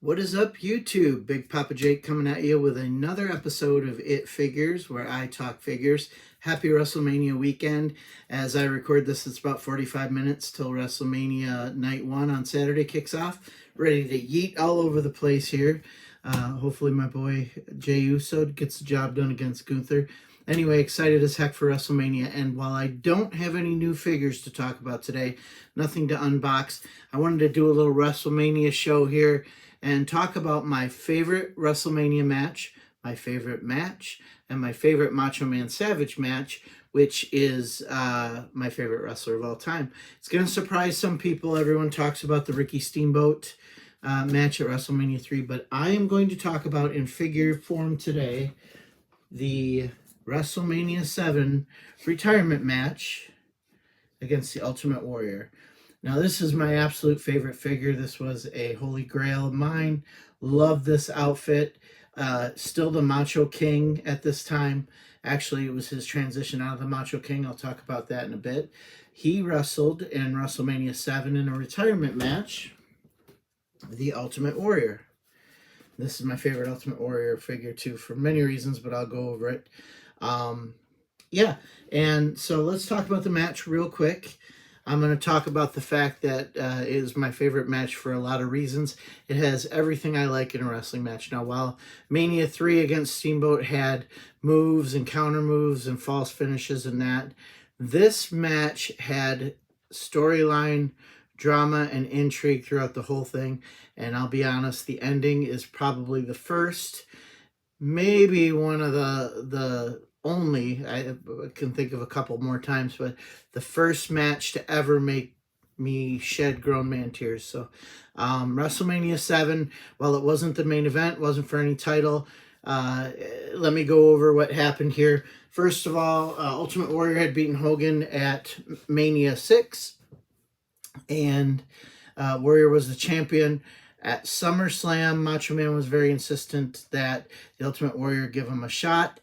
What is up, YouTube? Big Papa Jake coming at you with another episode of It Figures, where I talk figures. Happy WrestleMania weekend. As I record this, it's about 45 minutes till WrestleMania Night 1 on Saturday kicks off. Ready to yeet all over the place here. Hopefully my boy Jey Uso gets the job done against Gunther. Anyway, excited as heck for WrestleMania. And while I don't have any new figures to talk about today, nothing to unbox, I wanted to do a little WrestleMania show here and talk about my favorite WrestleMania match, my favorite match, and my favorite Macho Man Savage match, which is my favorite wrestler of all time. It's going to surprise some people. Everyone talks about the Ricky Steamboat match at WrestleMania 3, but I am going to talk about in figure form today the WrestleMania 7 retirement match against the Ultimate Warrior. Now, this is my absolute favorite figure. This was a holy grail of mine. Love this outfit. Still the Macho King at this time. Actually, it was his transition out of the Macho King. I'll talk about that in a bit. He wrestled in WrestleMania 7 in a retirement match, the Ultimate Warrior. This is my favorite Ultimate Warrior figure, too, for many reasons, but I'll go over it. Yeah, and so let's talk about the match real quick. I'm going to talk about the fact that it is my favorite match for a lot of reasons. It has everything I like in a wrestling match. Now, while Mania 3 against Steamboat had moves and counter moves and false finishes and that, this match had storyline, drama, and intrigue throughout the whole thing. And I'll be honest, the ending is probably the first, maybe one of the only, I can think of a couple more times, but the first match to ever make me shed grown man tears. So WrestleMania 7, while it wasn't the main event, wasn't for any title, let me go over what happened here. First of all, Ultimate Warrior had beaten Hogan at Mania 6, and Warrior was the champion. At SummerSlam, Macho Man was very insistent that the Ultimate Warrior give him a shot.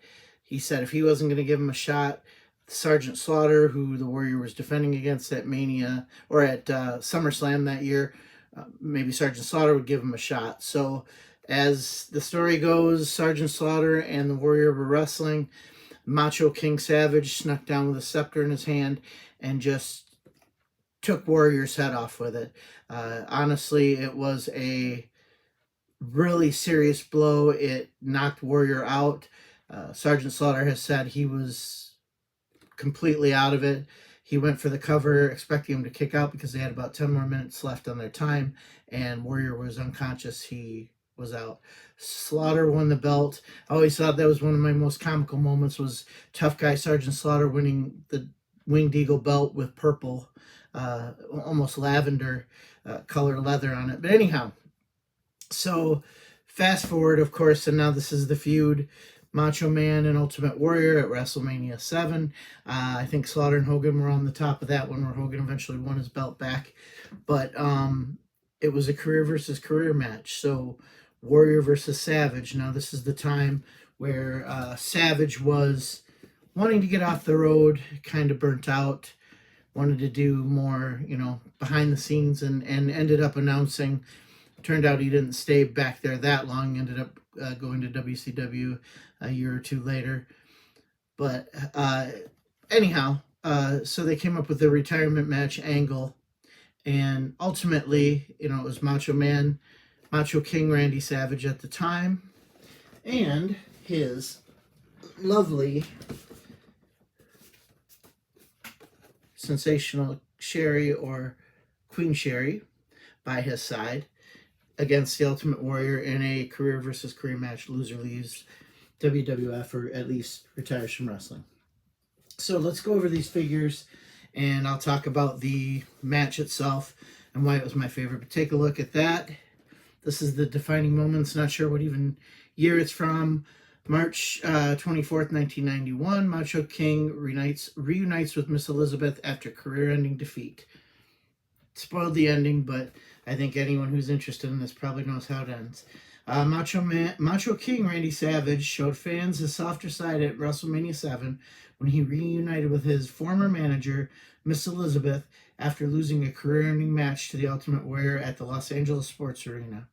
He said if he wasn't going to give him a shot, Sergeant Slaughter, who the Warrior was defending against at Mania, or at SummerSlam that year, maybe Sergeant Slaughter would give him a shot. So as the story goes, Sergeant Slaughter and the Warrior were wrestling. Macho King Savage snuck down with a scepter in his hand and just took Warrior's head off with it. Honestly, it was a really serious blow. It knocked Warrior out. Sergeant Slaughter has said he was completely out of it. He went for the cover, expecting him to kick out because they had about 10 more minutes left on their time, and Warrior was unconscious. He was out. Slaughter won the belt. I always thought that was one of my most comical moments, was tough guy Sergeant Slaughter winning the Winged Eagle belt with purple, almost lavender color leather on it. But anyhow, so fast forward, of course, and now this is the feud. Macho Man and Ultimate Warrior at WrestleMania 7. I think Slaughter and Hogan were on the top of that one, where Hogan eventually won his belt back. But it was a career versus career match. So Warrior versus Savage. Now this is the time where Savage was wanting to get off the road, kind of burnt out, wanted to do more, behind the scenes, and ended up announcing. Turned out he didn't stay back there that long, ended up going to WCW a year or two later. But anyhow, so they came up with the retirement match angle, and ultimately, it was Macho Man, Macho King Randy Savage at the time, and his lovely, sensational Sherry, or Queen Sherry, by his side, against the Ultimate Warrior in a career versus career match. Loser leaves WWF, or at least retires from wrestling. So let's go over these figures, and I'll talk about the match itself and why it was my favorite. But take a look at that. This is the defining moments. Not sure what even year it's from. March 24th, 1991. Macho King reunites with Miss Elizabeth after career-ending defeat. Spoiled the ending, but I think anyone who's interested in this probably knows how it ends. Macho King Randy Savage showed fans his softer side at WrestleMania 7 when he reunited with his former manager, Miss Elizabeth, after losing a career-ending match to the Ultimate Warrior at the Los Angeles Sports Arena.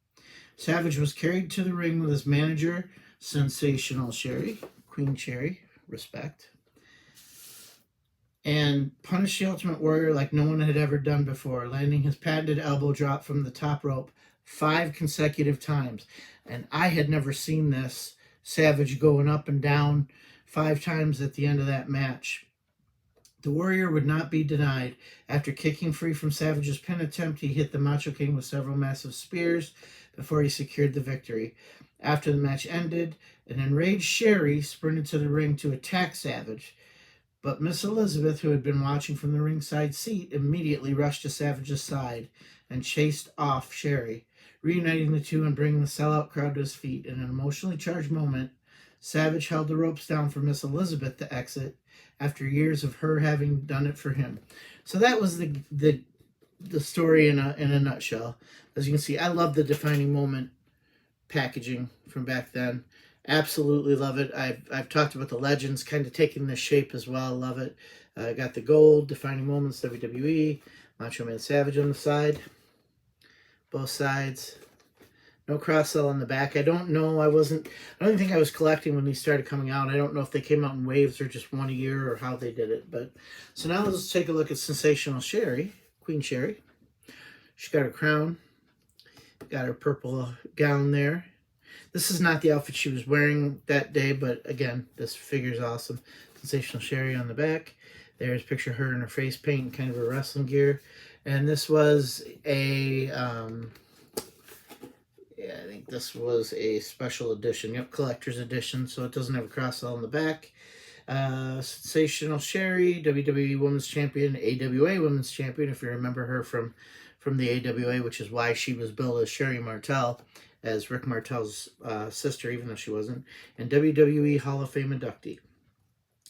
Savage was carried to the ring with his manager, Sensational Sherry, Queen Cherry, respect, and punished the Ultimate Warrior like no one had ever done before, landing his patented elbow drop from the top rope 5 consecutive times. And I had never seen this. Savage going up and down 5 times at the end of that match. The Warrior would not be denied. After kicking free from Savage's pin attempt, he hit the Macho King with several massive spears before he secured the victory. After the match ended, an enraged Sherry sprinted to the ring to attack Savage. But Miss Elizabeth, who had been watching from the ringside seat, immediately rushed to Savage's side and chased off Sherry, reuniting the two and bringing the sellout crowd to his feet. In an emotionally charged moment, Savage held the ropes down for Miss Elizabeth to exit after years of her having done it for him. So that was the story in a nutshell. As you can see, I love the defining moment packaging from back then. Absolutely love it. I've talked about the legends kind of taking this shape as well. Love it. Got the gold, defining moments, WWE, Macho Man Savage on the side, both sides. No cross-sell on the back. I don't know. I don't even think I was collecting when these started coming out. I don't know if they came out in waves or just one a year or how they did it. But so now let's take a look at Sensational Sherry, Queen Sherry. She's got her crown, got her purple gown there. This is not the outfit she was wearing that day, but again, this figure's awesome. Sensational Sherry on the back. There's a picture of her in her face paint, kind of a wrestling gear. And this was a, I think this was a special edition. Yep, collector's edition, so it doesn't have a cross-sell on the back. Sensational Sherry, WWE Women's Champion, AWA Women's Champion, if you remember her from the AWA, which is why she was billed as Sherry Martel, as Rick Martel's sister, even though she wasn't, and WWE Hall of Fame inductee.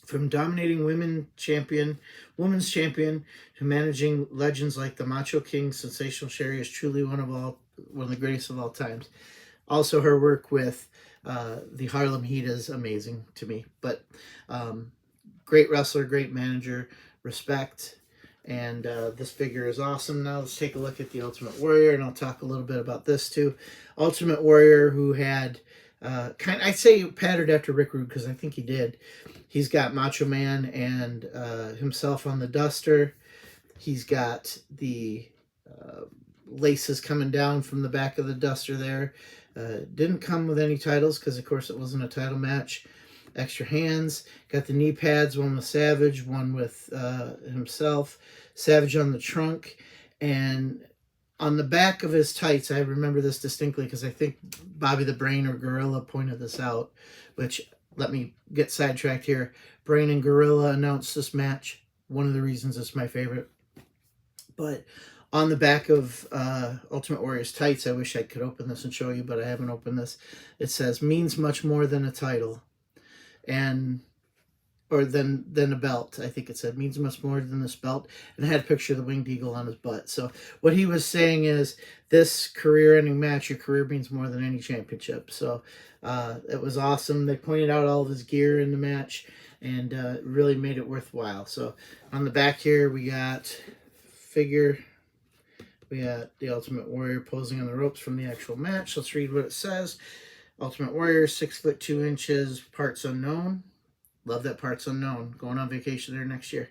From dominating women's champion to managing legends like the Macho King, Sensational Sherry is truly one of the greatest of all times. Also, her work with the Harlem Heat is amazing to me. But great wrestler, great manager, respect. And this figure is awesome. Now let's take a look at the Ultimate Warrior, and I'll talk a little bit about this too. Ultimate Warrior, who had I'd say patterned after Rick Rude, because I think he did. He's got Macho Man and himself on the duster. He's got the laces coming down from the back of the duster there. Didn't come with any titles because, of course, it wasn't a title match. Extra hands. Got the knee pads, one with Savage, one with himself. Savage on the trunk. And on the back of his tights, I remember this distinctly because I think Bobby the Brain or Gorilla pointed this out, which, let me get sidetracked here. Brain and Gorilla announced this match. One of the reasons it's my favorite. But on the back of Ultimate Warrior's tights, I wish I could open this and show you, but I haven't opened this. It says, means much more than a title. Or than a belt. I think it said means much more than this belt, and it had a picture of the winged eagle on his butt. So what he was saying is, this career-ending match, your career means more than any championship. So it was awesome. They pointed out all of his gear in the match, and really made it worthwhile. So on the back here, we got figure. We got the Ultimate Warrior posing on the ropes from the actual match. Let's read what it says. Ultimate Warrior, 6'2", parts unknown. Love that parts unknown. Going on vacation there next year.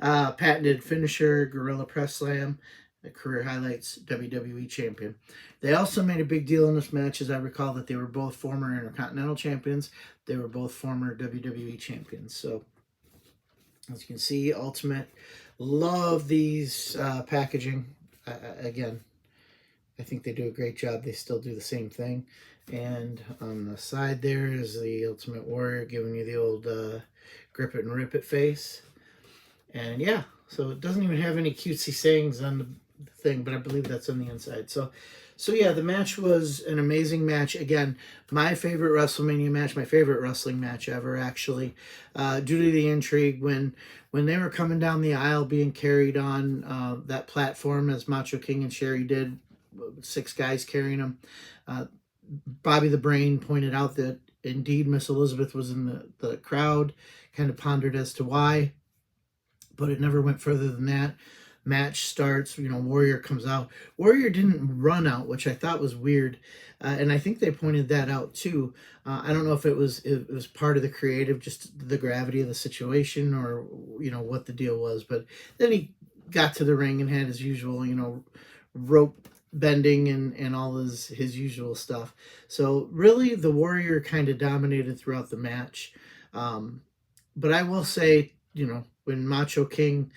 Patented finisher, Gorilla Press Slam, career highlights, WWE Champion. They also made a big deal in this match, as I recall, that they were both former Intercontinental Champions. They were both former WWE Champions. So, as you can see, Ultimate. Love these packaging. Again, I think they do a great job. They still do the same thing. And on the side there is the Ultimate Warrior giving you the old grip it and rip it face. And yeah, so it doesn't even have any cutesy sayings on the thing, but I believe that's on the inside. So yeah, the match was an amazing match. Again, my favorite WrestleMania match, my favorite wrestling match ever, actually, due to the intrigue when they were coming down the aisle being carried on that platform as Macho King and Sherry did, 6 guys carrying them. Bobby the Brain pointed out that indeed Miss Elizabeth was in the crowd, kind of pondered as to why, but it never went further than that. match starts. Warrior comes out. Warrior didn't run out, which I thought was weird, and I think they pointed that out too. I don't know if it was part of the creative, just the gravity of the situation, or what the deal was. But then he got to the ring and had his usual, rope bending and all his usual stuff. So really, the Warrior kind of dominated throughout the match. But I will say, when Macho King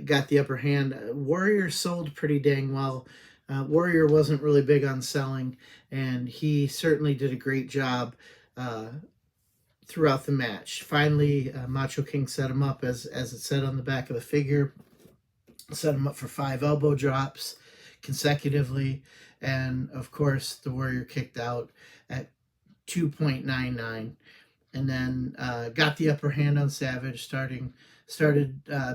got the upper hand, Warrior sold pretty dang well. Warrior wasn't really big on selling, and he certainly did a great job throughout the match. Finally, Macho King set him up, as it said on the back of the figure, set him up for 5 elbow drops consecutively, and of course, the Warrior kicked out at 2.99, and then got the upper hand on Savage, started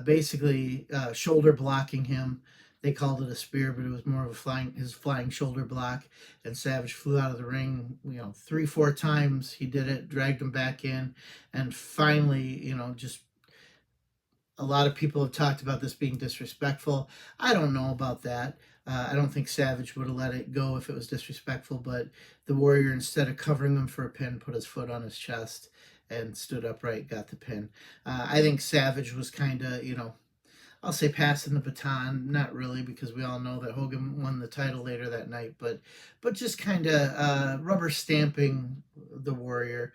basically shoulder blocking him. They called it a spear, but it was more of his flying shoulder block. And Savage flew out of the ring, 3-4 times. He did it, dragged him back in, and finally, just a lot of people have talked about this being disrespectful. I don't know about that. I don't think Savage would have let it go if it was disrespectful, but the Warrior, instead of covering him for a pin, put his foot on his chest and stood upright, got the pin. I think Savage was kind of, I'll say passing the baton, not really, because we all know that Hogan won the title later that night, but just kind of rubber stamping the Warrior.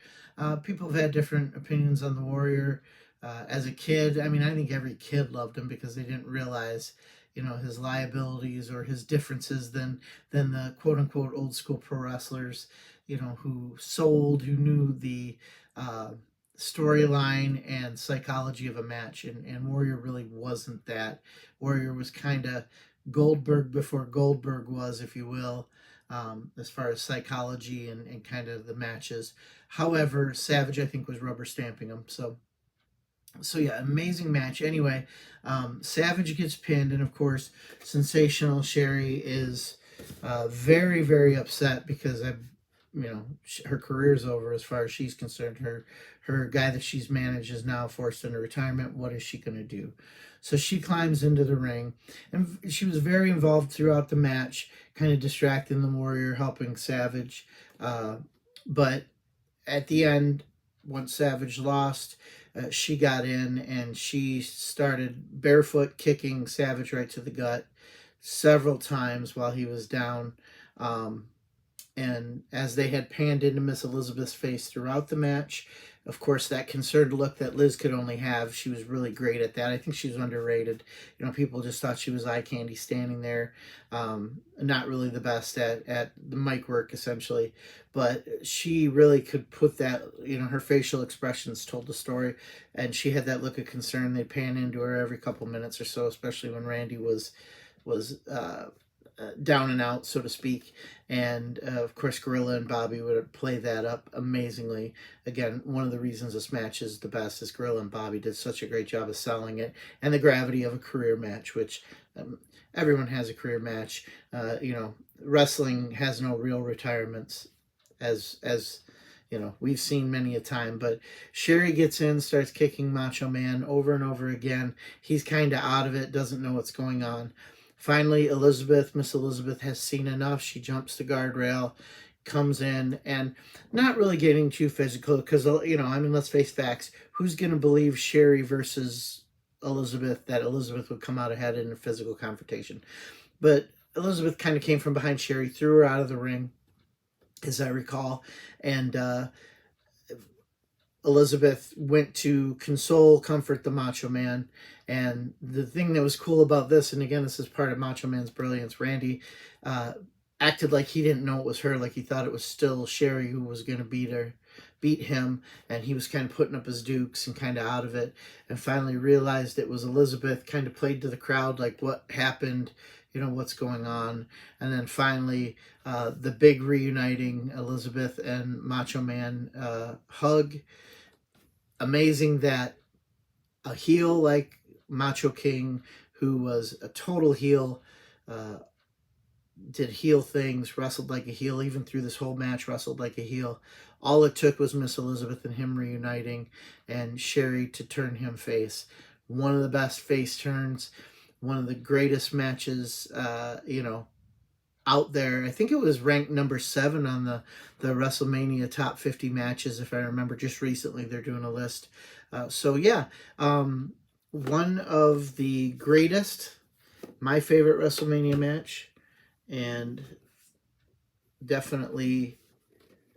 People have had different opinions on the Warrior. As a kid, I think every kid loved him because they didn't realize, his liabilities or his differences than the quote unquote old school pro wrestlers, who sold, who knew the storyline and psychology of a match, and Warrior really wasn't that. Warrior was kind of Goldberg before Goldberg was, if you will, as far as psychology and kind of the matches. However, Savage, I think, was rubber stamping him. So yeah, amazing match. Anyway, Savage gets pinned, and of course, Sensational Sherry is very, very upset because her career's over as far as she's concerned. Her guy that she's managed is now forced into retirement. What is she going to do? So she climbs into the ring, and she was very involved throughout the match, kind of distracting the Warrior, helping Savage. But at the end, once Savage lost, she got in and she started barefoot kicking Savage right to the gut several times while he was down. And as they had panned into Miss Elizabeth's face throughout the match, of course, that concerned look that Liz could only have, she was really great at that. I think she was underrated. People just thought she was eye candy standing there. Not really the best at the mic work, essentially. But she really could put that, her facial expressions told the story. And she had that look of concern. They'd pan into her every couple minutes or so, especially when Randy was down and out, so to speak. And of course, Gorilla and Bobby would play that up amazingly. Again, one of the reasons this match is the best is Gorilla and Bobby did such a great job of selling it, and the gravity of a career match, which everyone has a career match. Wrestling has no real retirements, as we've seen many a time. But Sherry gets in, starts kicking Macho Man over and over again. He's kind of out of it, doesn't know what's going on. Finally, Miss Elizabeth has seen enough. She jumps the guardrail, comes in, and not really getting too physical because, let's face facts. Who's going to believe Sherry versus Elizabeth, that Elizabeth would come out ahead in a physical confrontation? But Elizabeth kind of came from behind Sherry, threw her out of the ring, as I recall, and Elizabeth went to comfort the Macho Man. And the thing that was cool about this, and again, this is part of Macho Man's brilliance, Randy acted like he didn't know it was her, like he thought it was still Sherry who was going to beat him, and he was kind of putting up his dukes and kind of out of it, and finally realized it was Elizabeth, kind of played to the crowd like, what happened, what's going on. And then finally, the big reuniting, Elizabeth and Macho Man hug. Amazing that a heel like Macho King, who was a total heel, did heel things, wrestled like a heel, even through this whole match, wrestled like a heel. All it took was Miss Elizabeth and him reuniting, and Sherry to turn him face. One of the best face turns, one of the greatest matches, out there. I think it was ranked number 7 on the WrestleMania top 50 matches, if I remember. Just recently, they're doing a list. So yeah, one of the greatest, my favorite WrestleMania match, and definitely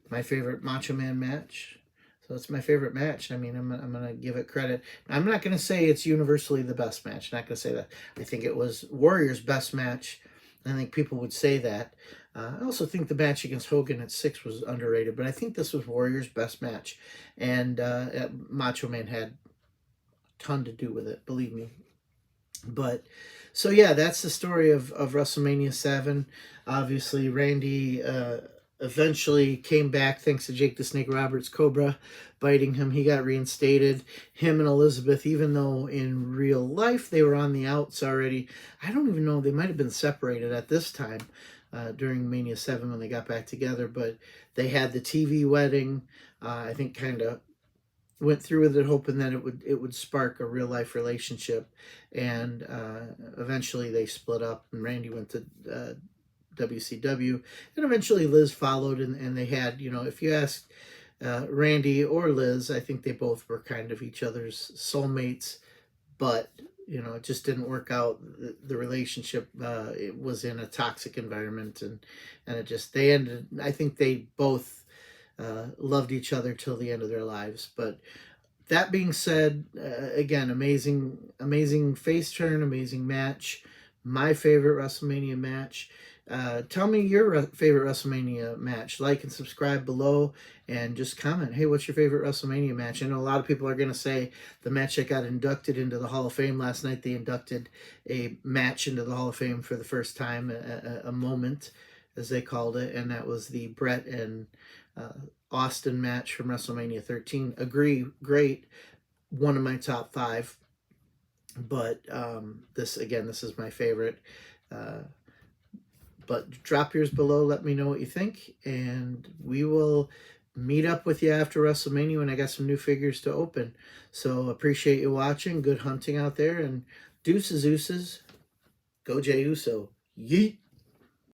my favorite Macho Man match. So it's my favorite match. I mean, I'm going to give it credit. I'm not going to say it's universally the best match. I'm not going to say that. I think it was Warrior's best match. I think people would say that. I also think the match against Hogan at 6 was underrated, but I think this was Warrior's best match. And Macho Man had a ton to do with it, believe me. But so yeah, that's the story of WrestleMania 7. Obviously, Randy eventually came back thanks to Jake the Snake Roberts Cobra biting him. He got reinstated. Him and Elizabeth, even though in real life they were on the outs already, I don't even know, they might have been separated at this time during Mania 7 when they got back together, but they had the TV wedding. I think kind of went through with it hoping that it would spark a real life relationship, and eventually they split up and Randy went to WCW, and eventually Liz followed, and they had, if you ask Randy or Liz, I think they both were kind of each other's soulmates, but it just didn't work out. The relationship it was in a toxic environment, and it just, they ended, I think they both loved each other till the end of their lives. But that being said, again, amazing face turn, amazing match. My favorite WrestleMania match. Tell me your favorite WrestleMania match. Like and subscribe below, and just comment. Hey, what's your favorite WrestleMania match? I know a lot of people are going to say the match that got inducted into the Hall of Fame last night. They inducted a match into the Hall of Fame for the first time, a moment, as they called it, and that was the Brett and Austin match from WrestleMania 13. Agree, great. One of my top 5. But this is my favorite. But drop yours below. Let me know what you think, and we will meet up with you after WrestleMania when I got some new figures to open. So appreciate you watching. Good hunting out there, and deuces, go Jey Uso. Yeet.